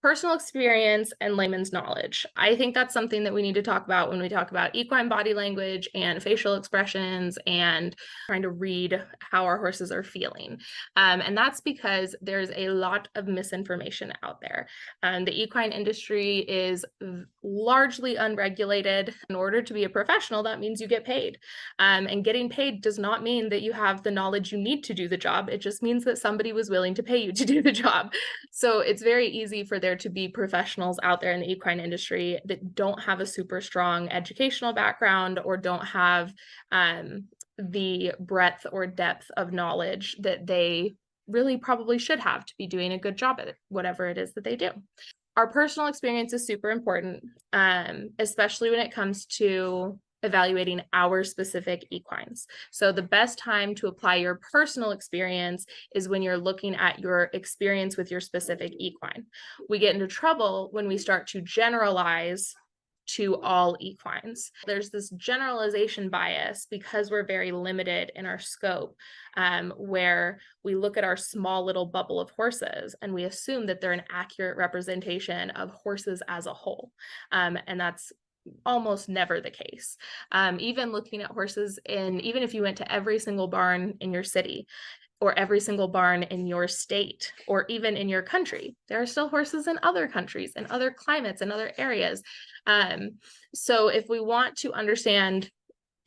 Personal experience and layman's knowledge. I think that's something that we need to talk about when we talk about equine body language and facial expressions and trying to read how our horses are feeling. And that's because there's a lot of misinformation out there. The equine industry is largely unregulated. In order to be a professional, that means you get paid. And getting paid does not mean that you have the knowledge you need to do the job. It just means that somebody was willing to pay you to do the job. So it's very easy for there to be professionals out there in the equine industry that don't have a super strong educational background or don't have the breadth or depth of knowledge that they really probably should have to be doing a good job at it, whatever it is that they do. Our personal experience is super important, especially when it comes to evaluating our specific equines. So the best time to apply your personal experience is when you're looking at your experience with your specific equine. We get into trouble when we start to generalize to all equines. There's this generalization bias because we're very limited in our scope, where we look at our small little bubble of horses and we assume that they're an accurate representation of horses as a whole. And that's almost never the case. Even looking at horses even if you went to every single barn in your city, or every single barn in your state, or even in your country. There are still horses in other countries, and other climates, and other areas. So if we want to understand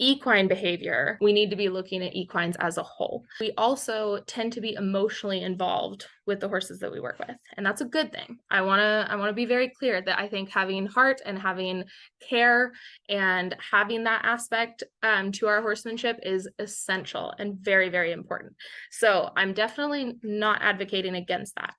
equine behavior, we need to be looking at equines as a whole. We also tend to be emotionally involved with the horses that we work with, and that's a good thing. I want to be very clear that I think having heart and having care and having that aspect to our horsemanship is essential and very, very important. So I'm definitely not advocating against that.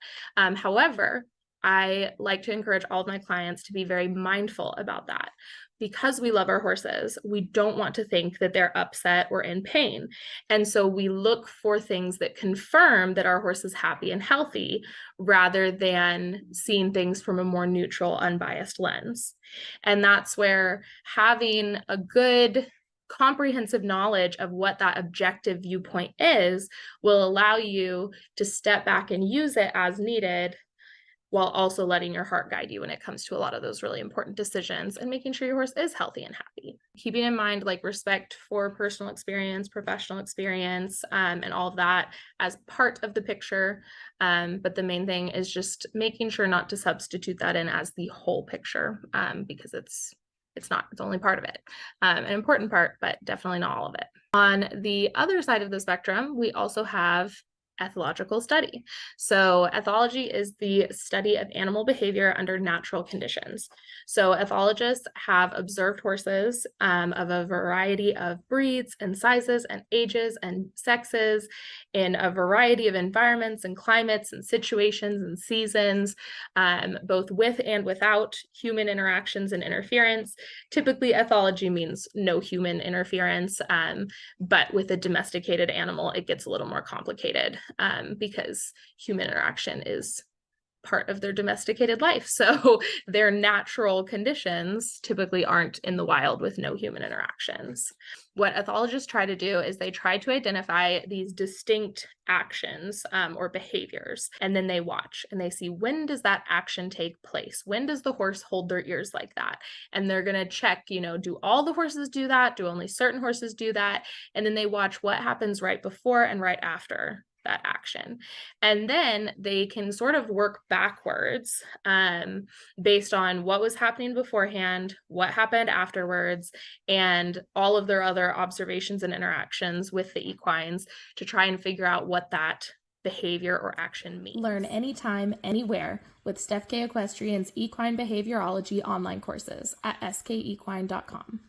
However, I like to encourage all of my clients to be very mindful about that. Because we love our horses, we don't want to think that they're upset or in pain. And so we look for things that confirm that our horse is happy and healthy rather than seeing things from a more neutral, unbiased lens. And that's where having a good comprehensive knowledge of what that objective viewpoint is will allow you to step back and use it as needed, while also letting your heart guide you when it comes to a lot of those really important decisions and making sure your horse is healthy and happy. Keeping in mind like respect for personal experience, professional experience, and all of that as part of the picture. But the main thing is just making sure not to substitute that in as the whole picture, because it's only part of it, an important part, but definitely not all of it. On the other side of the spectrum, we also have ethological study. So ethology is the study of animal behavior under natural conditions. So ethologists have observed horses of a variety of breeds and sizes and ages and sexes in a variety of environments and climates and situations and seasons, both with and without human interactions and interference. Typically, ethology means no human interference, but with a domesticated animal, it gets a little more complicated. Because human interaction is part of their domesticated life. So their natural conditions typically aren't in the wild with no human interactions. What ethologists try to do is they try to identify these distinct actions or behaviors, and then they watch and they see, when does that action take place? When does the horse hold their ears like that? And they're going to check, do all the horses do that? Do only certain horses do that? And then they watch what happens right before and right after that action. And then they can sort of work backwards based on what was happening beforehand, what happened afterwards, and all of their other observations and interactions with the equines to try and figure out what that behavior or action means. Learn anytime, anywhere with Steph K. Equestrian's Equine Behaviorology online courses at skequine.com.